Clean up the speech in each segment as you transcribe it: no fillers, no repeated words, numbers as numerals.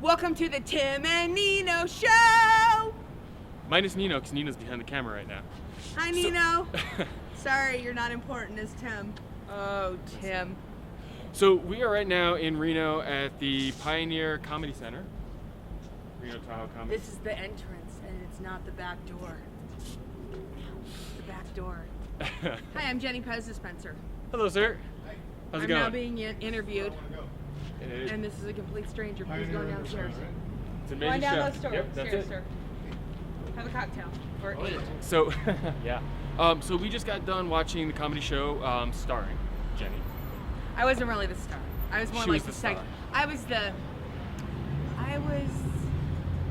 Welcome to the Tim and Nino Show! Minus Nino, because Nino's behind the camera right now. Hi, Nino. Sorry, you're not important as Tim. Oh, Tim. So we are right now in Reno at the Pioneer Comedy Center. Reno Tahoe Comedy. This is the entrance, and it's not the back door. The back door. Hi, I'm Jenny PezDeSpencer. Hello, sir. How's it going? I'm now being interviewed, and this is a complete stranger. Please go downstairs. It's an Go on amazing down show. those stairs, Yep, that's it. sir. Have a cocktail. Or eight. So, yeah. So we just got done watching the comedy show starring Jenny. I wasn't really the star. I was more She like was the the second. star. I was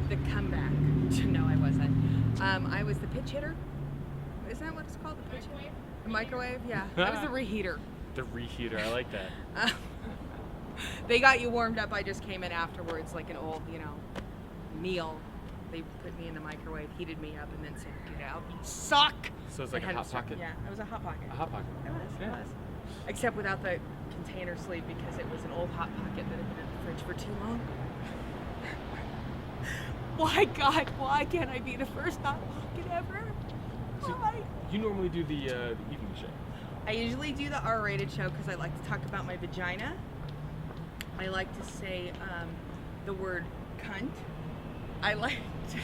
the comeback. No, I wasn't. I was the pitch hitter. Isn't that what it's called? The pitch hitter? The microwave? Yeah. I was the reheater. The reheater, I like that. They got you warmed up. I just came in afterwards like an old, meal. They put me in the microwave, heated me up, and then said, "Get out, you suck." So it's like a hot pocket? Yeah, it was a hot pocket. A hot pocket. It was. Yeah. It was. Except without the container sleeve because it was an old hot pocket that had been in the fridge for too long. Why, God? Why can't I be the first hot pocket ever? So Why? you normally do the evening show. I usually do the R-rated show because I like to talk about my vagina. I like to say the word cunt. I like to...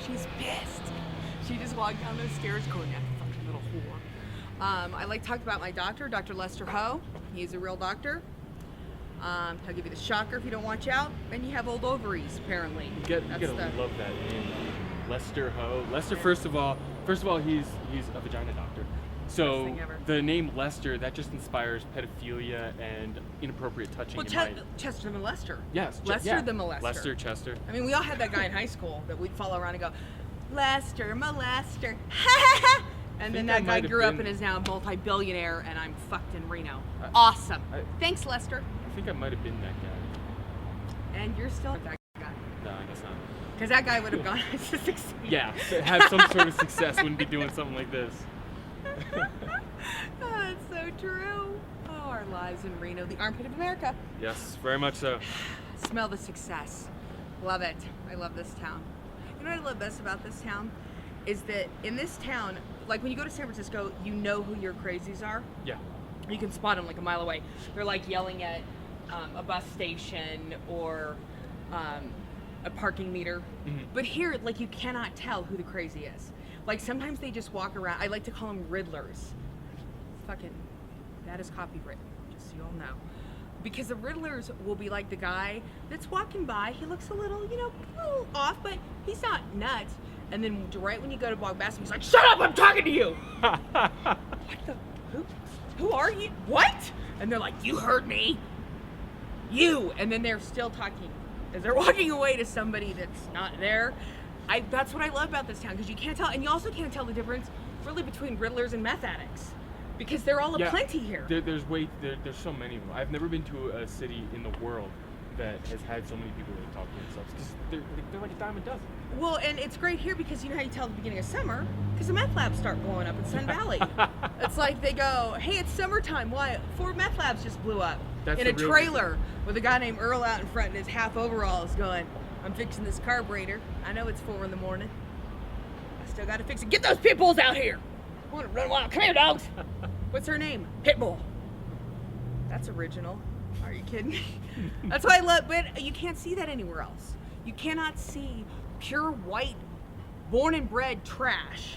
She's pissed. She just walked down those stairs going, that fucking little whore. I like to talk about my doctor, Dr. Lester Ho. He's a real doctor. He'll give you the shocker if you don't watch out, and you have old ovaries, apparently. You gotta love that name, Lester Ho. Lester, first of all, he's a vagina doctor. So thing ever. the name Lester, that just inspires pedophilia and inappropriate touching. Well, Chester the molester. Yes, Lester the molester. Lester, Chester. I mean, we all had that guy in high school that we'd follow around and go, Lester, molester, and then that guy grew up and is now a multi-billionaire, and I'm fucked in Reno. Awesome. Thanks, Lester. I think I might have been that guy. And you're still that guy. No, I guess not. Because that guy would have gone to succeed. Yeah, have some sort of success, wouldn't be doing something like this. Oh, that's so true. Oh, our lives in Reno, the armpit of America. Yes, very much so. Smell the success. Love it. I love this town. You know what I love best about this town? Is that in this town, like when you go to San Francisco, you know who your crazies are. Yeah. You can spot them like a mile away. They're like yelling at a bus station or a parking meter. Mm-hmm. But here, like, you cannot tell who the crazy is. Like, sometimes they just walk around. I like to call them riddlers. Fucking, that is copywritten, just so you all know. Because the riddlers will be like the guy that's walking by. He looks a little, a little off, but he's not nuts. And then right when you go to walk past him, he's like, "Shut up, I'm talking to you!" What the? Who are you? What? And they're like, "You heard me. You." And then they're still talking as they're walking away to somebody that's not there. That's what I love about this town, because you can't tell, and you also can't tell the difference really between riddlers and meth addicts, because they're all aplenty here. There's so many of them. I've never been to a city in the world that has had so many people that talk to themselves, because they're like a dime a dozen. Well, and it's great here because you know how you tell at the beginning of summer? Because the meth labs start blowing up in Sun Valley. It's like they go, "Hey, it's summertime. Why? 4 meth labs just blew up." That's in a trailer with a guy named Earl out in front in his half overalls going, "I'm fixing this carburetor. I know it's 4 in the morning. I still got to fix it. Get those pit bulls out here. I want to run wild. Come here, dogs." What's her name? Pitbull. That's original. Are you kidding me? That's why I love, but you can't see that anywhere else. You cannot see pure white, born and bred trash,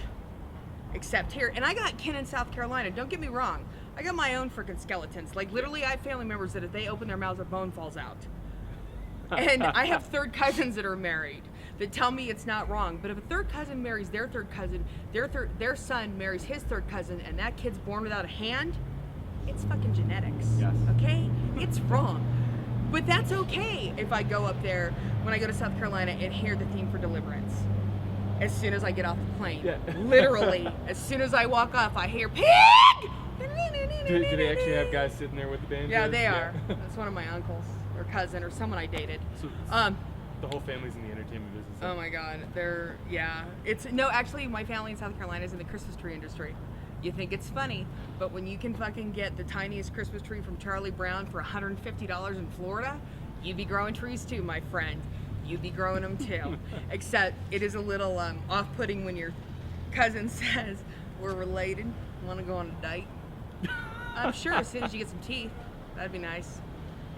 except here. And I got kin in South Carolina. Don't get me wrong. I got my own freaking skeletons. Like, literally, I have family members that if they open their mouths, a bone falls out. And I have third cousins that are married that tell me it's not wrong. But if a third cousin marries their third cousin, their son marries his third cousin, and that kid's born without a hand, it's fucking genetics. Yes. Okay? It's wrong. But that's okay if I go up there when I go to South Carolina and hear the theme for Deliverance. As soon as I get off the plane. Yeah. Literally. As soon as I walk off, I hear pig! Do they actually have guys sitting there with the banjos? Yeah, they are. That's one of my uncles or cousin or someone I dated. So the whole family's in the entertainment business. Oh my God. Actually my family in South Carolina is in the Christmas tree industry. You think it's funny, but when you can fucking get the tiniest Christmas tree from Charlie Brown for $150 in Florida, You be growing trees too, my friend. You be growing them too. Except it is a little off-putting when your cousin says, we're related, want to go on a date? I'm sure as soon as you get some teeth, that'd be nice.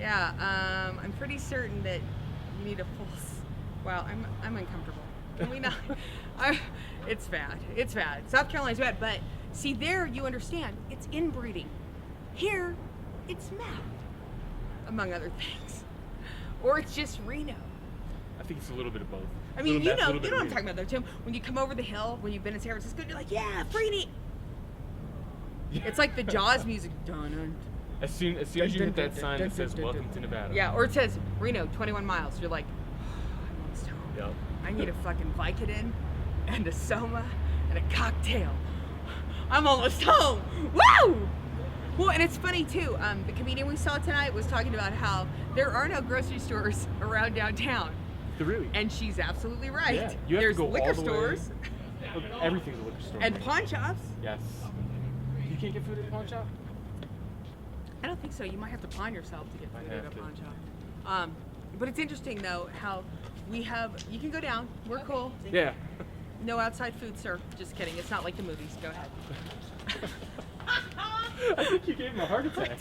Yeah, I'm pretty certain that you need a full... Wow, I'm uncomfortable. Can we not? It's bad. It's bad. South Carolina's bad, but see there you understand. It's inbreeding. Here, it's meth, among other things. Or it's just Reno. I think it's a little bit of both. I mean, you know what I'm talking about though, Tim. When you come over the hill, when you've been in San Francisco, you're like, yeah, free. It's like the Jaws music. Dun, as soon as you hit that sign that says "Welcome to Nevada." Yeah, or it says Reno, 21 miles. You're like, I'm almost home. Yep. I need a fucking Vicodin and a Soma and a cocktail. I'm almost home. Woo! Well, and it's funny too. The comedian we saw tonight was talking about how there are no grocery stores around downtown. Really? And she's absolutely right. Yeah, you have There's to go liquor all the stores. Way. Everything's a liquor store. And pawn shops. Yes. You can't get food at a pawn shop? I don't think so. You might have to pawn yourself to get food at a pawn shop. But it's interesting though how we have. You can go down. We're cool. Yeah. No outside food, sir. Just kidding. It's not like the movies. Go ahead. I think you gave him a heart attack.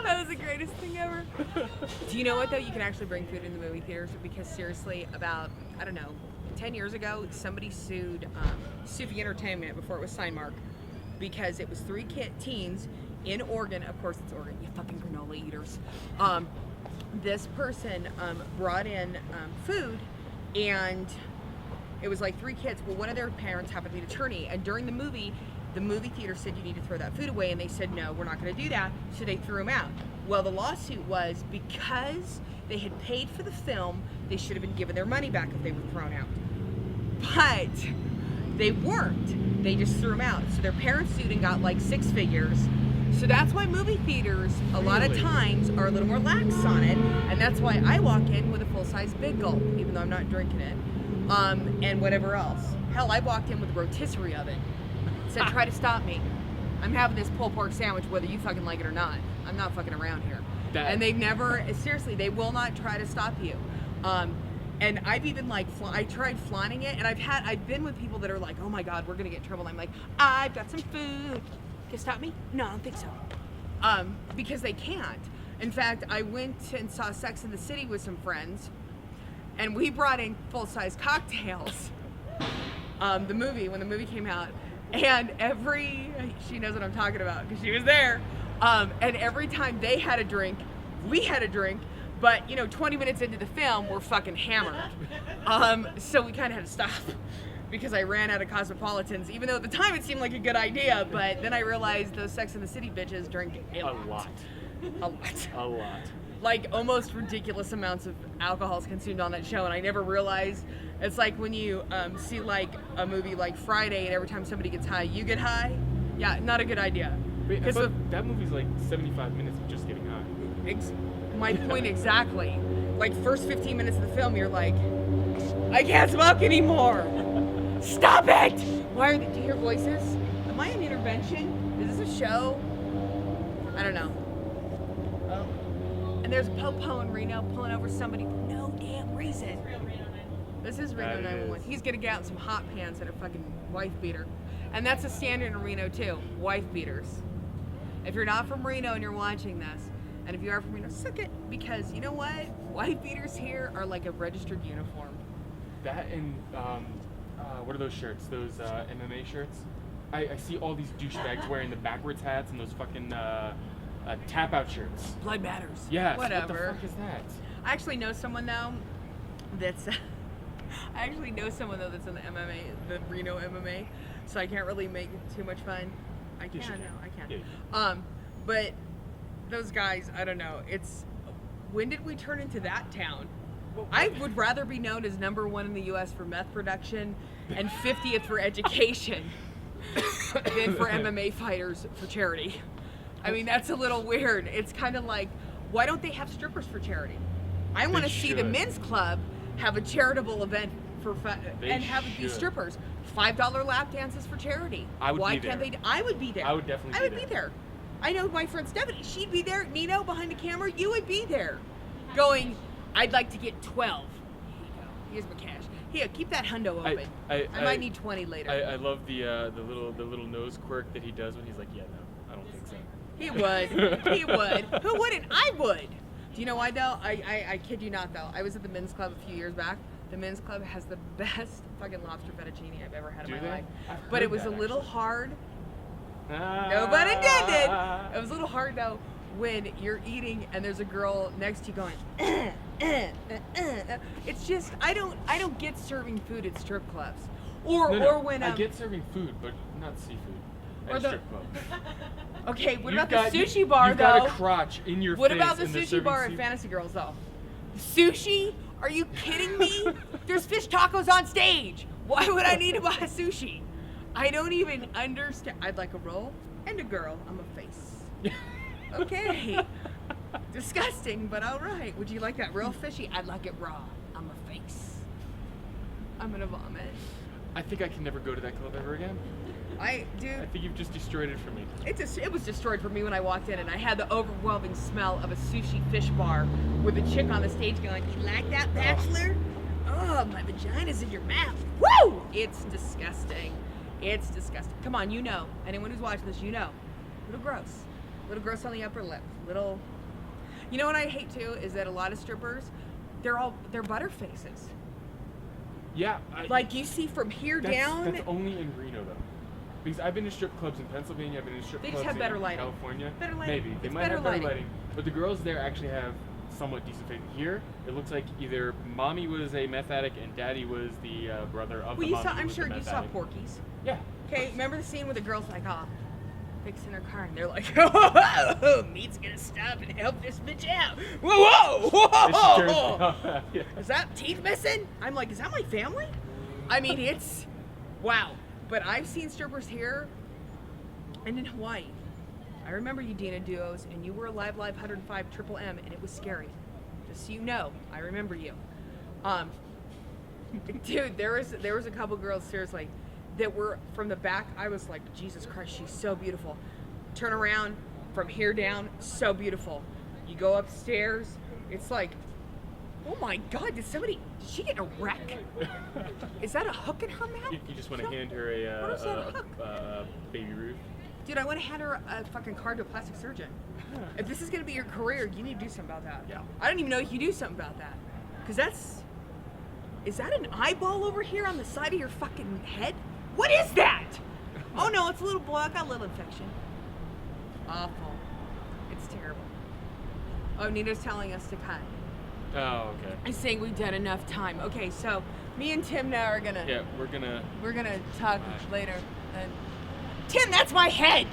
That was the greatest thing ever. Do you know what though? You can actually bring food in the movie theaters because seriously, about 10 years ago, somebody sued Sufi Entertainment before it was Cinemark because it was 3 teens in Oregon. Of course, it's Oregon. You fucking granola eaters. This person brought in food, and it was like 3 kids. Well, one of their parents happened to be an attorney, and during the movie theater said you need to throw that food away, and they said no, we're not going to do that, so they threw them out. Well, the lawsuit was because they had paid for the film, they should have been given their money back if they were thrown out. But they weren't. They just threw them out. So their parents sued and got like 6 figures. So that's why movie theaters a lot of times are a little more lax on it, and that's why I walk in with a full-size Big Gulp, even though I'm not drinking it, and whatever else. Hell, I walked in with a rotisserie oven. Said, try to stop me. I'm having this pulled pork sandwich whether you fucking like it or not. I'm not fucking around here. And they've never, seriously, they will not try to stop you. And I've even like, I tried flaunting it, and I've been with people that are like, oh my God, we're gonna get in trouble. I'm like, I've got some food. Can you stop me? No, I don't think so. Because they can't. In fact, I went and saw Sex and the City with some friends, and we brought in full-size cocktails. When the movie came out, and she knows what I'm talking about because she was there. And every time they had a drink, we had a drink, but 20 minutes into the film, we're fucking hammered. So we kind of had to stop because I ran out of Cosmopolitans, even though at the time it seemed like a good idea, but then I realized those Sex and the City bitches drink a lot. A lot. Like almost ridiculous amounts of alcohol is consumed on that show, and I never realized. It's like when you see like a movie like Friday, and every time somebody gets high, you get high. Yeah, not a good idea. Because that movie's like 75 minutes of just getting high. My point exactly. Like first 15 minutes of the film, you're like, I can't smoke anymore. Stop it! Do you hear voices? Am I an intervention? Is this a show? I don't know. Oh. And there's a po-po in Reno pulling over somebody for no damn reason. This is Reno 911. He's gonna get out some hot pants and a fucking wife beater. And that's a standard in Reno too, wife beaters. If you're not from Reno and you're watching this, and if you are from Reno, suck it, because you know what? Wife beaters here are like a registered uniform. That and, what are those shirts? Those MMA shirts? I see all these douchebags wearing the backwards hats and those fucking tap-out shirts. Blood matters. Yeah. Whatever. What the fuck is that? I actually know someone though that's in the MMA, the Reno MMA, so I can't really make too much fun. I can. Yeah. But those guys, I don't know. When did we turn into that town? I would rather be known as #1 in the U.S. for meth production and 50th for education than for MMA fighters for charity. I mean, that's a little weird. It's kind of like, why don't they have strippers for charity? I want to see the men's club have a charitable event and have these strippers. $5 lap dances for charity. I would be there. I would be there. I would definitely be there. I know my friend Stephanie, she'd be there. Nino, behind the camera, you would be there. Going, I'd like to get 12. Here you go. Here's my cash. Here, keep that hundo open. I might need 20 later. I love the little nose quirk that he does when he's like, yeah, no, I don't think so. He would. He would. Who wouldn't? I would. Do you know why, though? I kid you not, though. I was at the men's club a few years back. The men's club has the best fucking lobster fettuccine I've ever had in my life. But it was a little hard. No pun intended. It was a little hard, though, when you're eating and there's a girl next to you going, It's just, I don't get serving food at strip clubs. Or when I get serving food, but not seafood at strip club. Okay, what about the sushi bar, though? You've got a crotch in your face. What about the sushi bar at Fantasy Girls, though? Sushi? Are you kidding me? There's fish tacos on stage. Why would I need to buy sushi? I don't even understand. I'd like a roll and a girl. I'm a face. Okay. Disgusting, but all right. Would you like that real fishy? I'd like it raw. I'm a face. I'm gonna vomit. I think I can never go to that club ever again. I think you've just destroyed it for me. It was destroyed for me when I walked in and I had the overwhelming smell of a sushi fish bar with a chick on the stage going, "You like that, bachelor? Oh, my vagina's in your mouth." Woo! It's disgusting. It's disgusting. Come on, you know. Anyone who's watching this, you know. Little gross. Little gross on the upper lip. Little. You know what I hate too is that a lot of strippers, they're butter faces. Yeah. Like you see from here down. That's only in Reno though. Because I've been to strip clubs in Pennsylvania, I've been to strip clubs in California. Better lighting. Maybe. They might have better lighting. But the girls there actually have somewhat decent face. Here, it looks like either mommy was a meth addict and daddy was the brother of the mommy. I'm sure you saw Porky's. Yeah. Okay, remember the scene where the girl's like, fixing her car, and they're like, "Oh, meat's gonna stop and help this bitch out." Whoa, whoa! Yeah. Is that teeth missing? I'm like, is that my family? I mean, it's wow. But I've seen strippers here and in Hawaii. I remember you, Dina Duos, and you were a Live 105 Triple M, and it was scary. Just so you know, I remember you. Dude, there was a couple girls, seriously, that were from the back. I was like, Jesus Christ, she's so beautiful. Turn around, from here down, so beautiful. You go upstairs, it's like, oh my God, did she get in a wreck? Is that a hook in her mouth? You just want to hand her a Baby Ruth? Dude, I want to hand her a fucking card to a plastic surgeon. If this is going to be your career, you need to do something about that. Yeah. I don't even know if you do something about that. Because is that an eyeball over here on the side of your fucking head? What is that? Oh no, it's a little boy. I got a little infection. Awful. It's terrible. Oh, Nina's telling us to cut. Oh, okay. I'm saying we've done enough time. Okay, so me and Tim now are gonna. Yeah, we're gonna talk later. And Tim, that's my head.